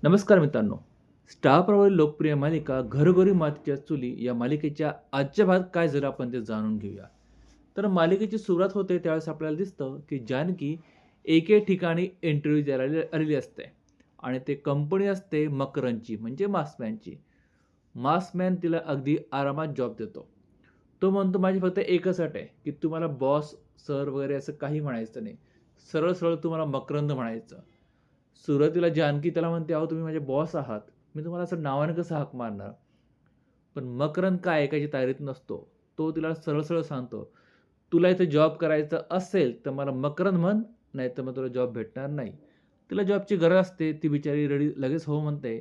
नमस्कार मित्रांनो. स्टार प्रवाह लोकप्रिय मालिका घरोघरी मातीच्या चुली या मालिकेच्या आजच्या भागात काय झालं आपण ते जाणून घेऊया. तर मालिकेची सुरुवात होते त्यावेळेस आपल्याला दिसतं की जानकी एके ठिकाणी इंटरव्ह्यू द्यायला आलेली असते आणि ते कंपनी असते मकरंदची म्हणजे मास्कमॅनची. मास्कमॅन तिला अगदी आरामात जॉब देतो. तो म्हणतो माझी फक्त एकच अट आहे की तुम्हाला बॉस, सर वगैरे असं काही म्हणायचं नाही. सरळ सरळ तुम्हाला मकरंद म्हणायचं. सुरुवातीला जानकी त्याला म्हणते, "अहो तुम्ही माझे बॉस आहात. मी तुम्हाला असं नावाने कसं हाक मारणार?" पण मकरंद काय ऐकायची तयारीत नसतो. तो तिला सरळ-सरळ सांगतो, "तुला इथे जॉब करायचा असेल तर मला मकरंद म्हण, नाहीतर मग तुला जॉब भेटणार नाही." तिला जॉबची गरज असते. ती बिचारी लगेच हो म्हणते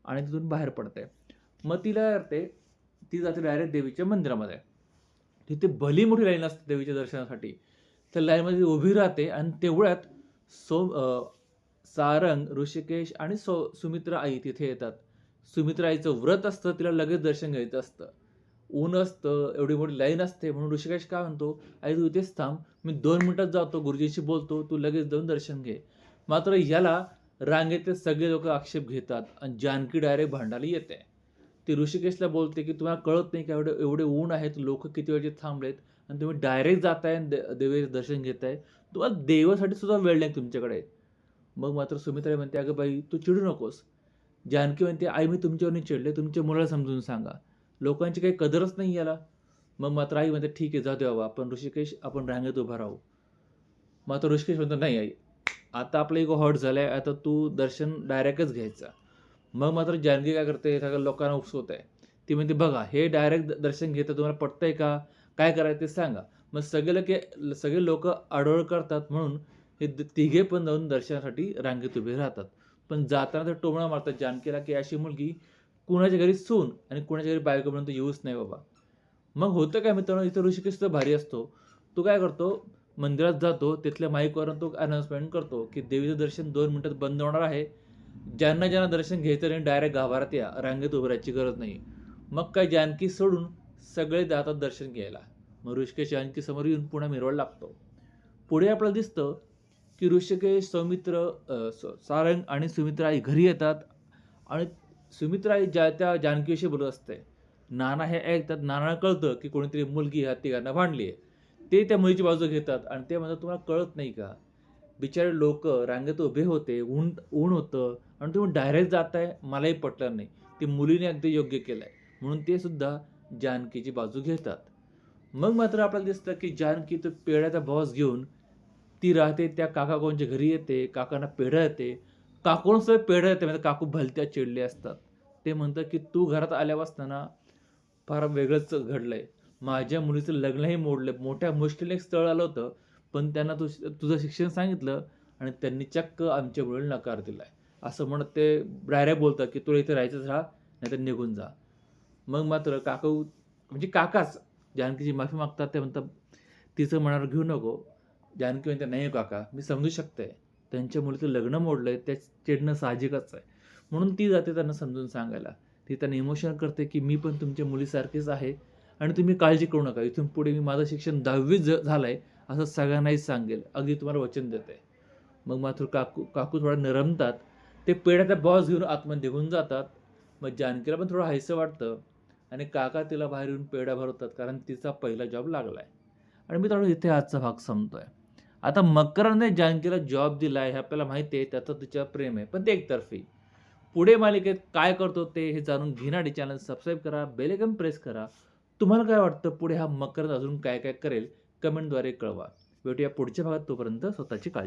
आणि तिथून बाहेर पडते. मग तिला करते, ती जाते डायरेक्ट देवीच्या मंदिरामध्ये. तिथे भली मोठी लाईन असते देवीच्या दर्शनासाठी. त्या लाईनमध्ये उभी राहते आणि तेवढ्यात सारंग, ऋषिकेश आणि सुमित्रा आई तिथे येतात. सुमित्रा आईचं व्रत असतं, तिला लगेच दर्शन घ्यायचं असतं. ऊन असतं, एवढी मोठी लाईन असते म्हणून ऋषिकेश काय म्हणतो, "आई तू इथेच थांब, मी 2 मिनिटात जातो, गुरुजींशी बोलतो, तू लगेच जाऊन दर्शन घे." मात्र ह्याला रांगेतले सगळे लोकं आक्षेप घेतात आणि जानकी डायरेक्ट भांडायला येते. ती ऋषिकेशला बोलते, की "तुम्हाला कळत नाही का एवढे एवढे ऊन आहेत, लोकं किती वेळचे थांबलेत आणि तुम्ही डायरेक्ट जाताय आणि देवीचं दर्शन घेताय. तुम्हाला देवासाठी सुद्धा वेळ नाही तुमच्याकडे." मग मात्र सुमित्रा म्हणते, "अगं बाई, तू चिडू नकोस." जानकी म्हणते, "आई मी तुमच्यावर नाही चिडले, तुमच्या मुलाला समजून सांगा. लोकांची काही कदरच नाही याला." मग मात्र आई म्हणते, "ठीक आहे, जाऊ दे बाबा, आपण ऋषिकेश आपण रांगेत उभा राहू." मात्र ऋषिकेश म्हणतो, "नाही आई, आता आपला इगो हर्ट झालाय, आता तू दर्शन डायरेक्टच घ्यायचं." मग मात्र जानकी काय करते, सगळ्या लोकांना उकसवते. ती म्हणते, "बघा, हे डायरेक्ट दर्शन घेतं तुम्हाला पटतंय का? काय करायचं ते सांगा." मग सगळे लोकं आडोळ करतात म्हणून हे तिघे पण जाऊन दर्शनासाठी रांगेत उभे राहतात. पण जाताना ते टोमणा मारतात जानकीला, की अशी मुलगी कुणाच्या घरी सून आणि कुणाच्या घरी बायको म्हणून तर येऊच नाही बाबा. मग होतं काय मित्रांनो, इथं ऋषिकेश तर भारी असतो. तो काय करतो, मंदिरात जातो, तिथल्या माईकवरून तो अनाउन्समेंट करतो, की देवीचं दर्शन 2 मिनिटात बंद होणार आहे. ज्यांना दर्शन घ्यायचं नाही डायरेक्ट गाभाऱ्यात या, रांगेत उभं राहायची गरज नाही. मग काय जानकी सोडून सगळे जातात दर्शन घ्यायला. मग ऋषिकेश जानकीसमोर येऊन पुन्हा मिरवायला लागतो. पुढे आपल्याला दिसतं, की ऋषिकेश, सौमित्र, सारंग आणि सुमित्रा आई घरी येतात आणि सुमित्रा आई त्या जानकीविषयी बोलत असते. नाना हे ऐकतात. नानाला कळतं, की कोणीतरी मुलगी ह्या तिघांना भांडली आहे. ते त्या मुलीची बाजू घेतात आणि ते म्हणतात, "तुम्हाला कळत नाही का? बिचारे लोकं रांगेत उभे होते, ऊन ऊन होतं आणि तुम्ही डायरेक्ट जाताय, मलाही पटलं नाही. ती मुलीने अगदी योग्य केलंय." म्हणून ते सुद्धा जानकीची बाजू घेतात. मग मात्र आपल्याला दिसतं, की जानकी तो पेढ्याचा बॉक्स घेऊन ती राहते त्या काकांच्या घरी येते. काकांना पेढं येते. काकूंसुद्धा पेढं येते. म्हणजे काकू भलत्या चिडले असतात. ते म्हणतात, की "तू घरात आल्यापासनं ना फार वेगळंच घडलंय. माझ्या मुलीचं लग्नही मोडलं. मोठ्या मुश्किलीने एक स्थळ आलं होतं. पण त्यांना तुझं शिक्षण सांगितलं आणि त्यांनी चक्क आमच्या मुलीला नकार दिलाय." असं म्हणत ते डायरेक्ट बोलतात, की "तुला इथे राहायचंच राहा, नाहीतर निघून जा." मग मात्र काकू म्हणजे काकाच जानकीची माफी मागतात. ते म्हणतात, "तिचं मनावर घेऊ नको." जानकी म्हणते, "नाही हो काका, मी समजू शकते. त्यांच्या मुलीचं लग्न मोडलंय, ते चिडणं साहजिकच आहे." म्हणून ती जाते त्यांना समजून सांगायला. ती त्यांना इमोशनल करते, की "मी पण तुमच्या मुलीसारखीच आहे आणि तुम्ही काळजी करू नका. इथून पुढे मी माझं शिक्षण 10वी झालंय, असं सगळ्यांनाही सांगेल. अगदी तुम्हाला वचन देते." मग मात्र काकू काकू थोड्या नरमतात. ते पेढ्याचा बॉक्स घेऊन आतमध्ये निघून जातात. मग जानकीला पण थोडं हायसं वाटतं आणि काका तिला बाहेर येऊन पेढ्या भरवतात, कारण तिचा पहिला जॉब लागलाय. आणि मित्रांनो, इथे आजचा भाग संपतोय. आता मकरंदने जानकीला जॉब दिलाय हे आपल्याला माहिती आहे, त्याचं तिच्यावर प्रेम आहे, पण ते एकतर्फी. पुढे मालिकेत काय करतो ते हे जाणून घेण्यासाठी चॅनल सबस्क्राईब करा, बेल आयकॉन प्रेस करा. तुम्हाला काय वाटतं पुढे हा मकरंद अजून काय-काय करेल? कमेंटद्वारे कळवा. भेटूया पुढच्या भागात. तोपर्यंत स्वतःची काळजी